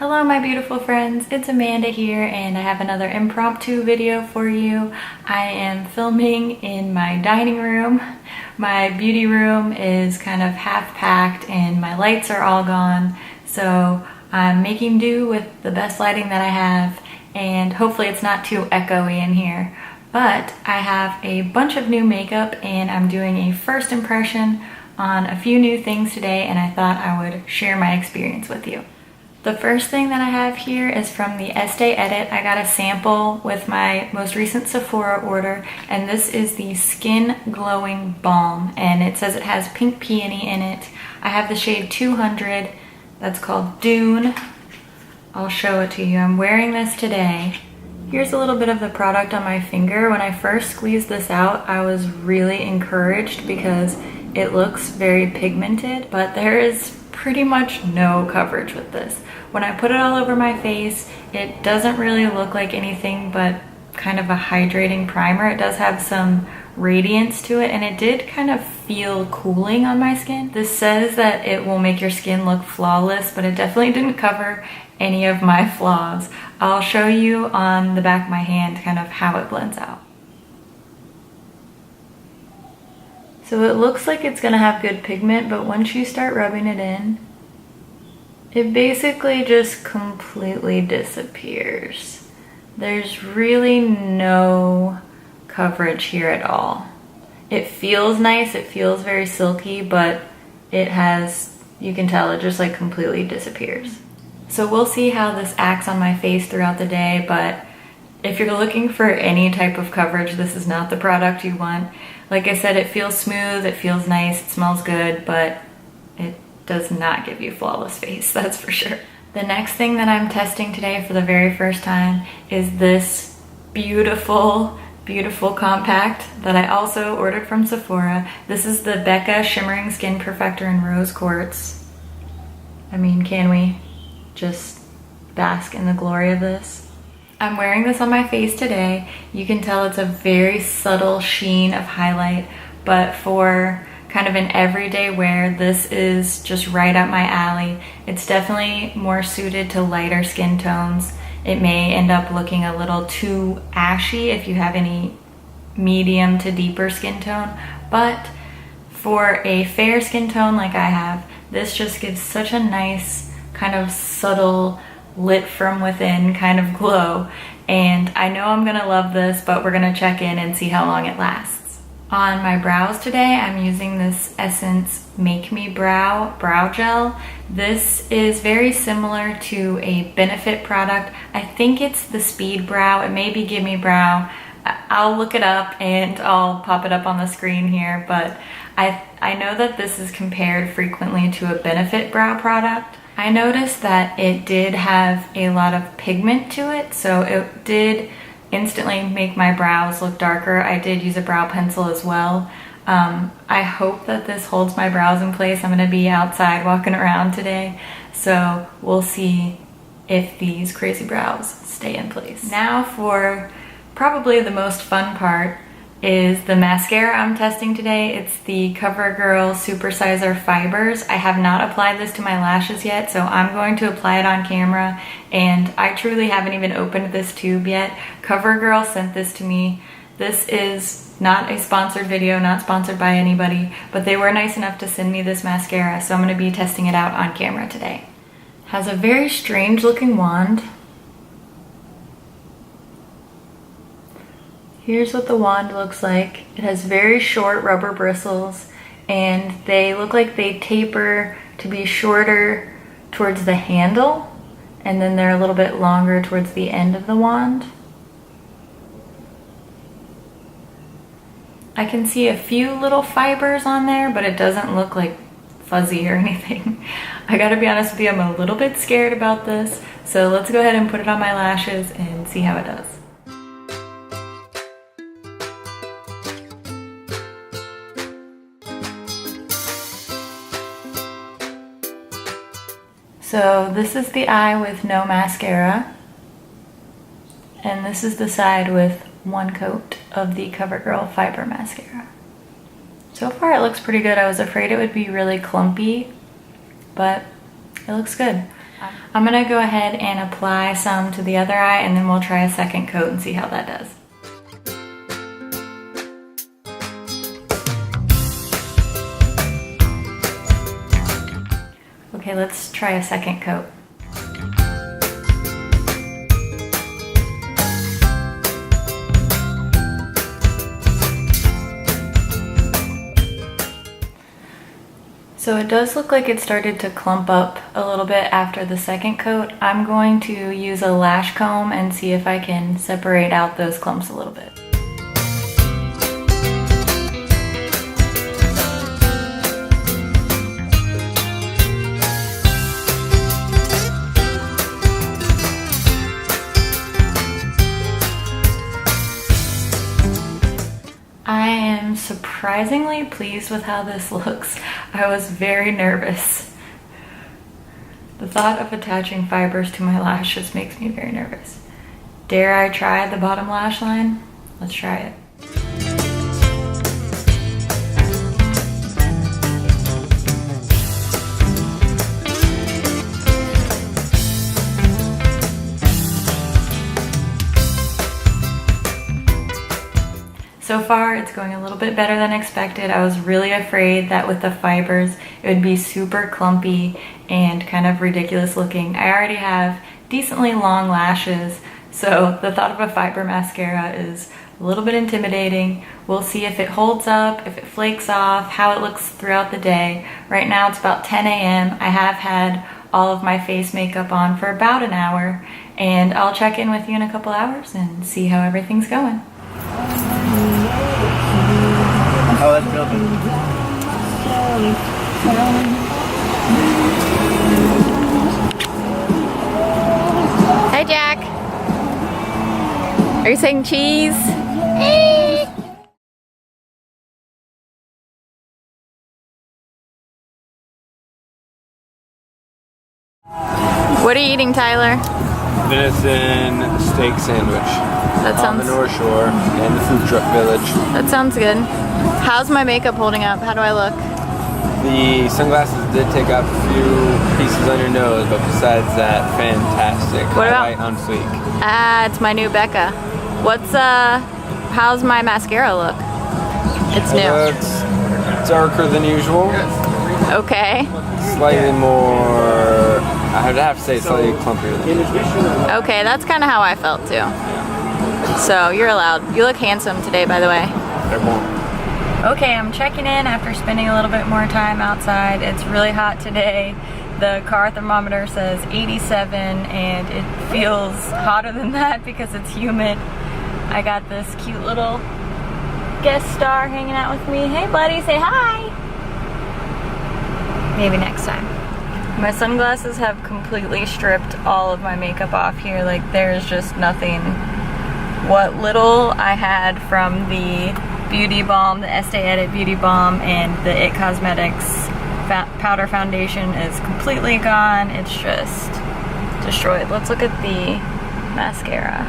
Hello my beautiful friends, it's Amanda here and I have another impromptu video for you. I am filming in my dining room. My beauty room is kind of half packed and my lights are all gone. So I'm making do with the best lighting that I have and hopefully it's not too echoey in here. But I have a bunch of new makeup and I'm doing a first impression on a few new things today and I thought I would share my experience with you. The first thing that I have here is from the Estée edit. I got a sample with my most recent Sephora order, and this is the Skin Glowing Balm, and it says it has pink peony in it. I have the shade 200, that's called Dune. I'll show it to you. I'm wearing this today. Here's a little bit of the product on my finger. When I first squeezed this out, I was really encouraged because it looks very pigmented, but there is pretty much no coverage with this. When I put it all over my face, it doesn't really look like anything but kind of a hydrating primer. It does have some radiance to it and it did kind of feel cooling on my skin. This says that it will make your skin look flawless, but it definitely didn't cover any of my flaws. I'll show you on the back of my hand kind of how it blends out. So it looks like it's gonna have good pigment, but once you start rubbing it in, it basically just completely disappears. There's really no coverage here at all. It feels nice, it feels very silky, but it has, you can tell it just like completely disappears. So we'll see how this acts on my face throughout the day, but if you're looking for any type of coverage, this is not the product you want. Like I said, it feels smooth, it feels nice, it smells good, but it does not give you flawless face, that's for sure. The next thing that I'm testing today for the very first time is this beautiful, beautiful compact that I also ordered from Sephora. This is the Becca Shimmering Skin Perfector in Rose Quartz. I mean, can we just bask in the glory of this? I'm wearing this on my face today. You can tell it's a very subtle sheen of highlight, but for kind of an everyday wear, this is just right up my alley. It's definitely more suited to lighter skin tones. It may end up looking a little too ashy if you have any medium to deeper skin tone, but for a fair skin tone like I have, this just gives such a nice kind of subtle lit from within kind of glow, and I know I'm gonna love this, but we're gonna check in and see how long it lasts. On my brows today, I'm using this Essence Make Me Brow Gel. This is very similar to a Benefit product. I think it's the Speed Brow, it may be Give Me Brow. I'll look it up and I'll pop it up on the screen here, but I know that this is compared frequently to a Benefit brow product. I noticed that it did have a lot of pigment to it, so it did instantly make my brows look darker. I did use a brow pencil as well. I hope that this holds my brows in place. I'm gonna be outside walking around today, so we'll see if these crazy brows stay in place. Now for probably the most fun part is the mascara I'm testing today. It's the CoverGirl Supersizer Fibers. I have not applied this to my lashes yet, so I'm going to apply it on camera, and I truly haven't even opened this tube yet. CoverGirl sent this to me. This is not a sponsored video, not sponsored by anybody, but they were nice enough to send me this mascara, so I'm gonna be testing it out on camera today. Has a very strange looking wand. Here's what the wand looks like. It has very short rubber bristles and they look like they taper to be shorter towards the handle, and then they're a little bit longer towards the end of the wand. I can see a few little fibers on there, but it doesn't look like fuzzy or anything. I gotta be honest with you, I'm a little bit scared about this, so let's go ahead and put it on my lashes and see how it does. So this is the eye with no mascara, and this is the side with one coat of the CoverGirl Fiber Mascara. So far it looks pretty good. I was afraid it would be really clumpy, but it looks good. I'm gonna go ahead and apply some to the other eye, and then we'll try a second coat and see how that does. Okay, let's try a second coat. So it does look like it started to clump up a little bit after the second coat. I'm going to use a lash comb and see if I can separate out those clumps a little bit. I am surprisingly pleased with how this looks. I was very nervous. The thought of attaching fibers to my lash just makes me very nervous. Dare I try the bottom lash line? Let's try it. So far, it's going a little bit better than expected. I was really afraid that with the fibers, it would be super clumpy and kind of ridiculous looking. I already have decently long lashes, so the thought of a fiber mascara is a little bit intimidating. We'll see if it holds up, if it flakes off, how it looks throughout the day. Right now, it's about 10 a.m. I have had all of my face makeup on for about an hour, and I'll check in with you in a couple hours and see how everything's going. How that's building. Hi, Jack. Are you saying cheese? What are you eating, Tyler? Venison steak sandwich. That sounds... on the North Shore and the food truck village. That sounds good. How's my makeup holding up? How do I look? The sunglasses did take off a few pieces on your nose, but besides that, fantastic. What about? On fleek. Ah, it's my new Becca. How's my mascara look? It's new. It's darker than usual. Okay. Slightly more, I'd have to say slightly clumpier than usual. Okay, that's kind of how I felt too. So you're allowed. You look handsome today, by the way. Okay, I'm checking in after spending a little bit more time outside. It's really hot today. The car thermometer says 87 and it feels hotter than that because it's humid. I got this cute little guest star hanging out with me. Hey buddy, say hi! Maybe next time. My sunglasses have completely stripped all of my makeup off here. Like, there's just nothing. What little I had from the Beauty Balm, the Estée Beauty Balm, and the IT Cosmetics powder foundation is completely gone. It's just destroyed. Let's look at the mascara.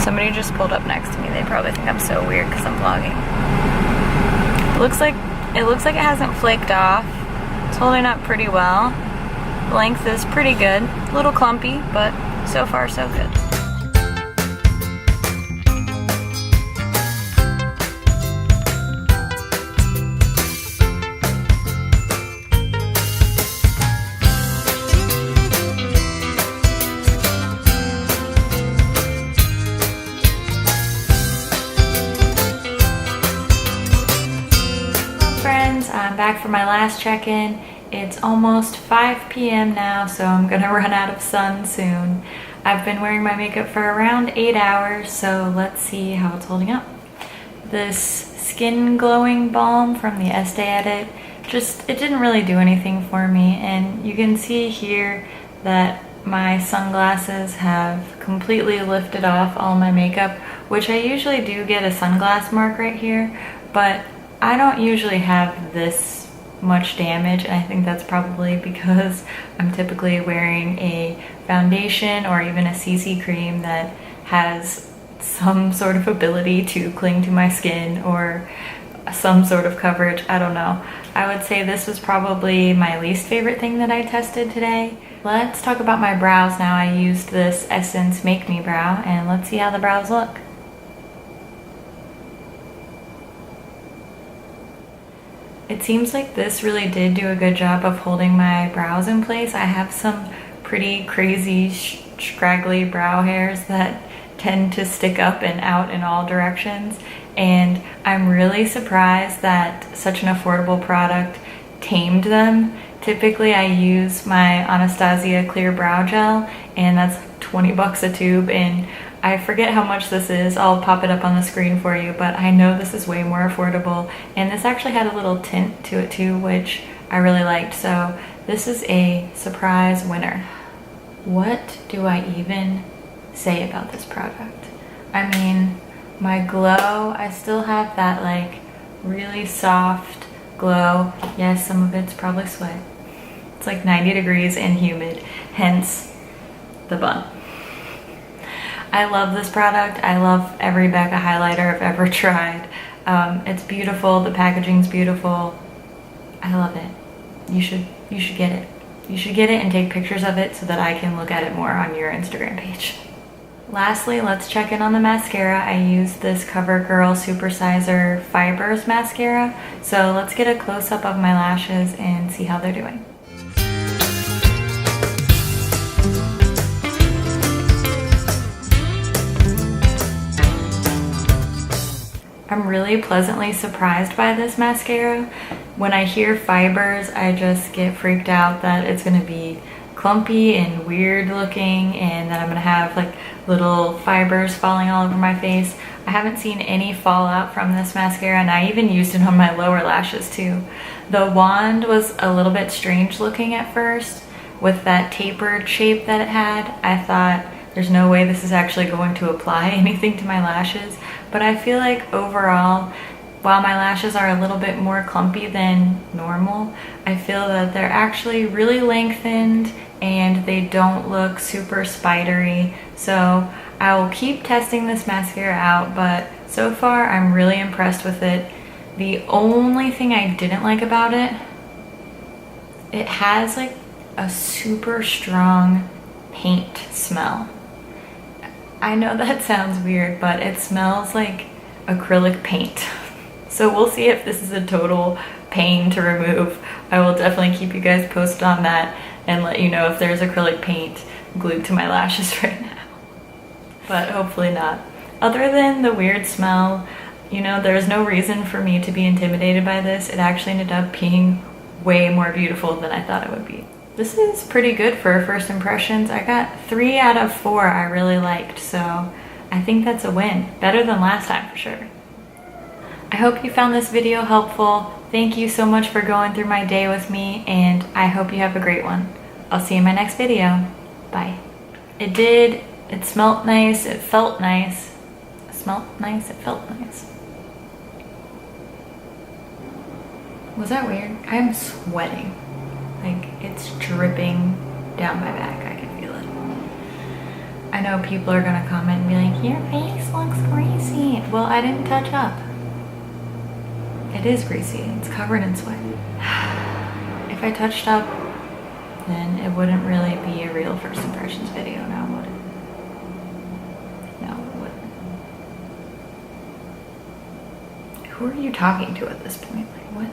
Somebody just pulled up next to me. They probably think I'm so weird because I'm vlogging. It looks like it hasn't flaked off. It's holding up pretty well. Length is pretty good. A little clumpy, but so far so good. Friends, I'm back for my last check-in. It's almost 5 p.m. now, so I'm gonna run out of sun soon. I've been wearing my makeup for around 8 hours, so let's see how it's holding up. This skin glowing balm from the Estée, it didn't really do anything for me, and you can see here that my sunglasses have completely lifted off all my makeup, which I usually do get a sunglass mark right here, but I don't usually have this much damage, and I think that's probably because I'm typically wearing a foundation or even a CC cream that has some sort of ability to cling to my skin or some sort of coverage. I don't know. I would say this was probably my least favorite thing that I tested today. Let's talk about my brows now. I used this Essence Make Me Brow, and let's see how the brows look. It seems like this really did do a good job of holding my brows in place. I have some pretty crazy scraggly brow hairs that tend to stick up and out in all directions, and I'm really surprised that such an affordable product tamed them. Typically I use my Anastasia clear brow gel, and that's 20 bucks a tube, and I forget how much this is. I'll pop it up on the screen for you, but I know this is way more affordable, and this actually had a little tint to it too, which I really liked, so this is a surprise winner. What do I even say about this product? I mean, my glow, I still have that like really soft glow. Yes, some of it's probably sweat. It's like 90 degrees and humid, hence the bun. I love this product. I love every Becca highlighter I've ever tried. It's beautiful, the packaging's beautiful. I love it. You should get it. You should get it and take pictures of it so that I can look at it more on your Instagram page. Lastly, let's check in on the mascara. I used this CoverGirl Supersizer Fibers mascara. So let's get a close-up of my lashes and see how they're doing. I'm really pleasantly surprised by this mascara. When I hear fibers, I just get freaked out that it's gonna be clumpy and weird looking and that I'm gonna have like little fibers falling all over my face. I haven't seen any fallout from this mascara, and I even used it on my lower lashes too. The wand was a little bit strange looking at first with that tapered shape that it had. I thought there's no way this is actually going to apply anything to my lashes, but I feel like overall, while my lashes are a little bit more clumpy than normal, I feel that they're actually really lengthened and they don't look super spidery. So I will keep testing this mascara out, but so far I'm really impressed with it. The only thing I didn't like about it, it has like a super strong paint smell. I know that sounds weird, but it smells like acrylic paint. So we'll see if this is a total pain to remove. I will definitely keep you guys posted on that and let you know if there's acrylic paint glued to my lashes right now. But hopefully not. Other than the weird smell, you know, there's no reason for me to be intimidated by this. It actually ended up being way more beautiful than I thought it would be. This is pretty good for first impressions. I got 3 out of 4 I really liked, so I think that's a win. Better than last time for sure. I hope you found this video helpful. Thank you so much for going through my day with me, and I hope you have a great one. I'll see you in my next video. Bye. It smelled nice, it felt nice. It smelled nice, it felt nice. Was that weird? I am sweating. Like, it's dripping down my back. I can feel it. I know people are gonna comment and be like, your face looks greasy. Well, I didn't touch up. It is greasy. It's covered in sweat. If I touched up, then it wouldn't really be a real first impressions video now, would it? No, it wouldn't. Who are you talking to at this point? Like, what?